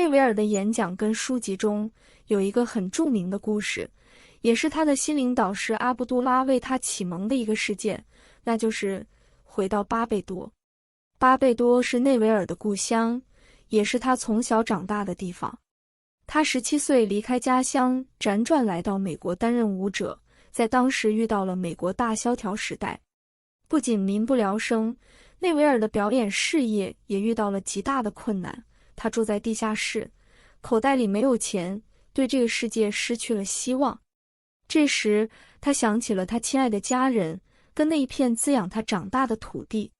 内维尔的演讲跟书籍中有一个很著名的故事，也是他的心灵导师阿布杜拉为他启蒙的一个事件，那就是回到巴贝多。巴贝多是内维尔的故乡，也是他从小长大的地方。他17岁离开家乡，辗转来到美国担任舞者，在当时遇到了美国大萧条时代，不仅民不聊生，内维尔的表演事业也遇到了极大的困难。他住在地下室，口袋里没有钱，对这个世界失去了希望。这时，他想起了他亲爱的家人，跟那一片滋养他长大的土地。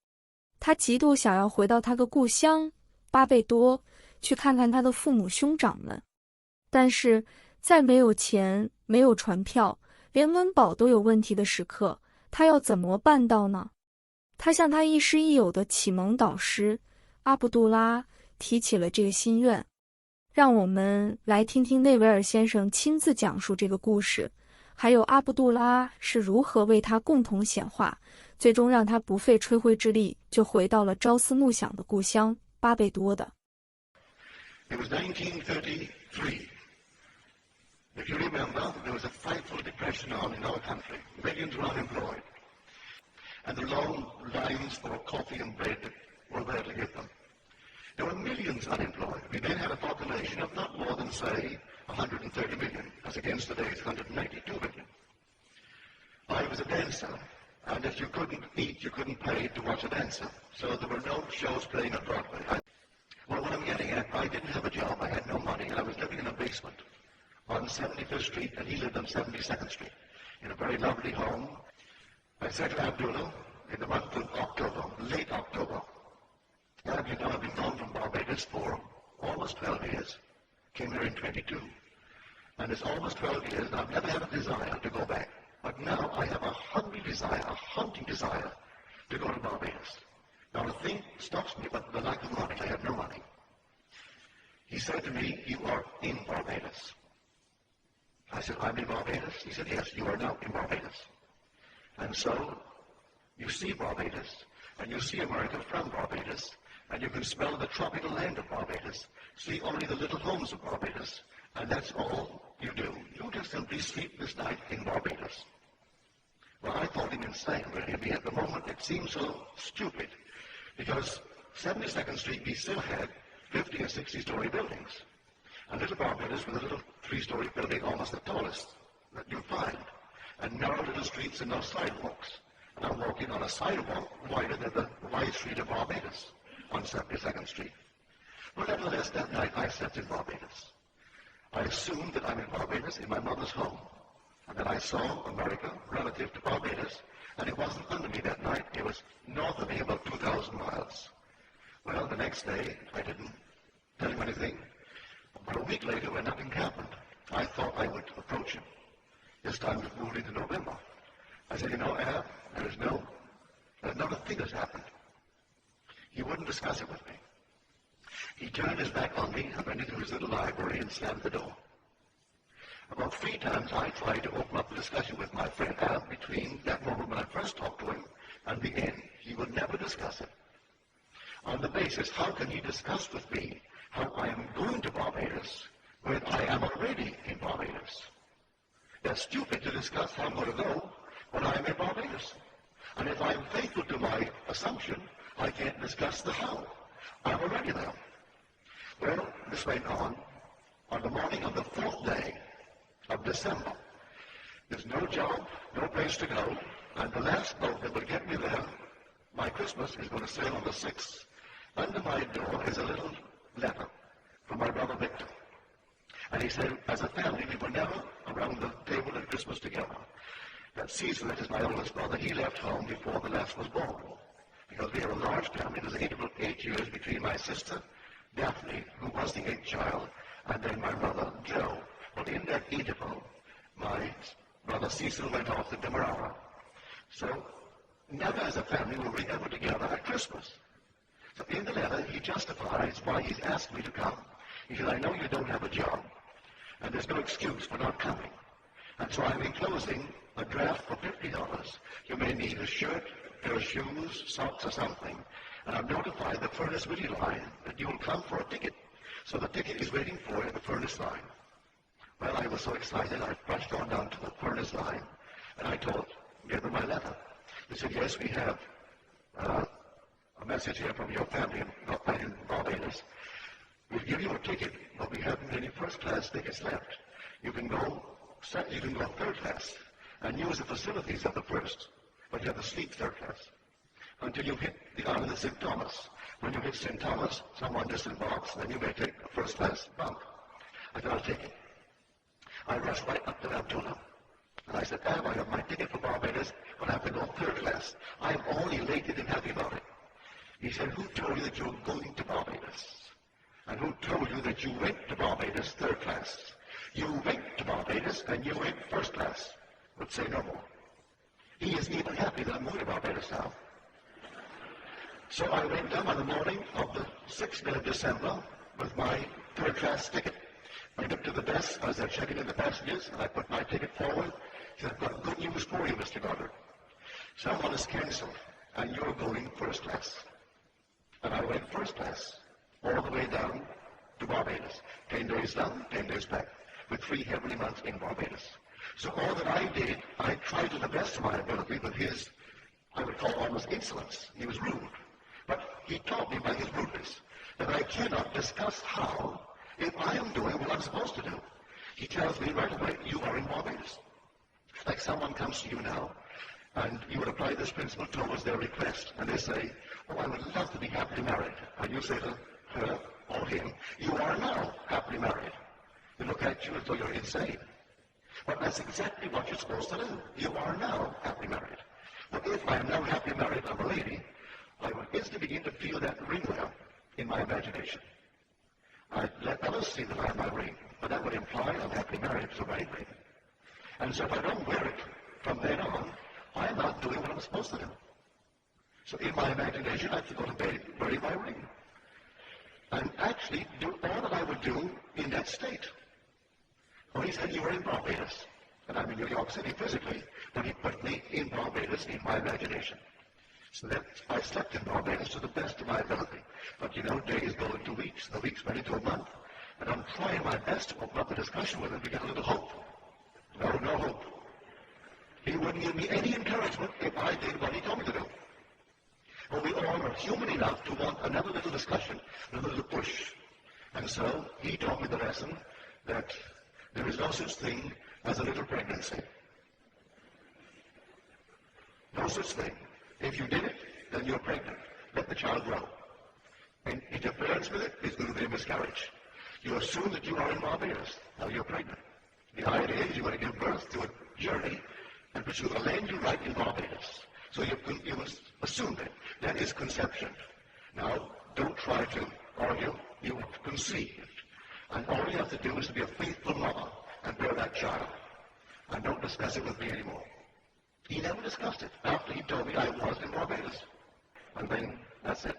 他极度想要回到他的故乡巴贝多，去看看他的父母兄长们。但是，在没有钱、没有船票，连温饱都有问题的时刻，他要怎么办到呢？他向他亦师亦友的启蒙导师阿卜杜拉提起了这个心愿。让我们来听听内维尔先生亲自讲述这个故事，还有阿卜杜拉是如何为他共同显化，最终让他不费吹灰之力就回到了朝思暮想的故乡巴贝多的。It was 1933. If you remember, there was a frightful depression on in our country. Millions were unemployed. And the long lines for coffee and bread were there to get them. There were millions unemployed. We then had a population of not more than, say, 130 million, as against today's 192 million. I was a dancer, and if you couldn't eat, you couldn't pay to watch a dancer. So there were no shows playing on Broadway. Well, what I'm getting at, I didn't have a job, I had no money, and I was living in a basement on 75th Street, and he lived on 72nd Street, in a very lovely home. I said to Abdullah, in the month of October, late October, I've been gone from Barbados for almost 12 years, came here in 22, and it's almost 12 years, and I've never had a desire to go back. But now I have a hungry desire, a haunting desire, to go to Barbados. Now the thing stops me, but the lack of money. I have no money. He said to me, you are in Barbados. I said, I'm in Barbados? He said, yes, you are now in Barbados. And so, you see Barbados, and you see America from Barbados, and you can smell the tropical land of Barbados, see only the little homes of Barbados, and that's all you do. You just simply sleep this night in Barbados. Well, I thought him insane, really. At the moment, it seemed so stupid, because 72nd Street, we still had 50 and 60-story buildings. And little Barbados with a little 3-story building, almost the tallest that you'll find, and narrow little streets and no sidewalks. And I'm walking on a sidewalk wider than the wide street of Barbados on 72nd Street. But nevertheless, that night I slept in Barbados. I assumed that I'm in Barbados, in my mother's home, and that I saw America relative to Barbados, and it wasn't under me that night. It was north of me, about 2,000 miles. Well, the next day, I didn't tell him anything. About a week later, when nothing happened, I thought I would approach him. This time we've moved into November. I said, you know, Ab, there's not a thing that's happened. He wouldn't discuss it with me. He turned his back on me and went into his little library and slammed the door. About 3 times I tried to open up the discussion with my friend Ab between that moment when I first talked to him and the end. He would never discuss it. On the basis, how can he discuss with me how I am going to Barbados when I am already in Barbados? That's stupid to discuss how I'm going to go when I am in Barbados. And if I am faithful to my assumption, I can't discuss the how. I'm already there. Well, this went on the morning of the 4th day of December. There's no job, no place to go, and the last boat that will get me there, my Christmas is going to sail on the 6th. Under my door is a little letter from my brother Victor. And he said, as a family, we were never around the table at Christmas together. That Caesar, that is my oldest brother, he left home before the last was born. Because we have a large family, there's 8 years between my sister, Daphne, who was the 8th child, and then my brother, Joe. Well, in that interval, my brother Cecil went off to Demerara. So, never as a family were we ever together at Christmas. So in the letter, he justifies why he's asked me to come. He said, I know you don't have a job, and there's no excuse for not coming. And so I'm enclosing a draft for $50. You may need a shirt, a pair of shoes, socks, or something. And I've notified the Furnace Willie line that you'll come for a ticket. So the ticket is waiting for you at the furnace line. Well, I was so excited, I rushed on down to the furnace line, and I gave them my letter. They said, yes, we have a message here from your family in Barbados. We'll give you a ticket, but we haven't any first-class tickets left. You can go third class and use the facilities of the first, but you have to sleep third class until you hit the island of St. Thomas. When you hit St. Thomas, someone disembarks, then you may take a first-class bunk. I thought, I'll take it. I rushed right up to Abdullah, and I said, I have my ticket for Barbados, but I have to go third class. I am all elated and happy about it. He said, who told you that you were going to Barbados? And who told you that you went to Barbados third class? You went to Barbados and you went first class. Would say no more. He isn't even happy that I'm going to Barbados now. So I went down on the morning of the 6th day of December with my third class ticket. I went up to the desk as they're checking in the passengers, and I put my ticket forward. He said, I've got good news for you, Mr. Goddard. Someone has canceled, and you're going first class. And I went first class all the way down to Barbados. 10 days down, 10 days back, with 3 heavenly months in Barbados. So all that I did, I tried to the best of my ability with his, I would call almost insolence. He was rude. But he taught me by his rudeness that I cannot discuss how if I am doing what I'm supposed to do. He tells me right away, you are in Barbados. Like someone comes to you now, and you would apply this principle towards their request, and they say, oh, I would love to be happily married. And you say to her or him, you are now happily married. They look at you as though you're insane. But that's exactly what you're supposed to do. You are now happily married. But if I am now happily married, I'm a lady, I would instantly begin to feel that ring there in my imagination. I'd let others see that I have my ring, but that would imply I'm happily married to a wedding ring. And so if I don't wear it from then on, I'm not doing what I'm supposed to do. So in my imagination, I have to go to bed wearing my ring. And actually do all that I would do in that state. Well, he said, you were in Barbados. And I'm in New York City physically, but he put me in Barbados in my imagination. So that I slept in Barbados to the best of my ability. But you know, days go into weeks, the weeks went into a month. And I'm trying my best to open up the discussion with him to get a little hope. No hope. He wouldn't give me any encouragement if I did what he told me to do. Well, we all are human enough to want another little discussion, another little push. And so he taught me the lesson that there is no such thing as a little pregnancy. No such thing. If you did it, then you're pregnant. Let the child grow. And interference with it is going to be a miscarriage. You assume that you are in Barbados. Now you're pregnant. The idea is you're going to give birth to a journey and pursue a land you right in Barbados. So you must assume that. That is conception. Now, don't try to argue. You have conceived. And all you have to do is to be a faithful mother and bear that child. And don't discuss it with me anymore. He never discussed it after he told me I was in Barbados. And then that's it.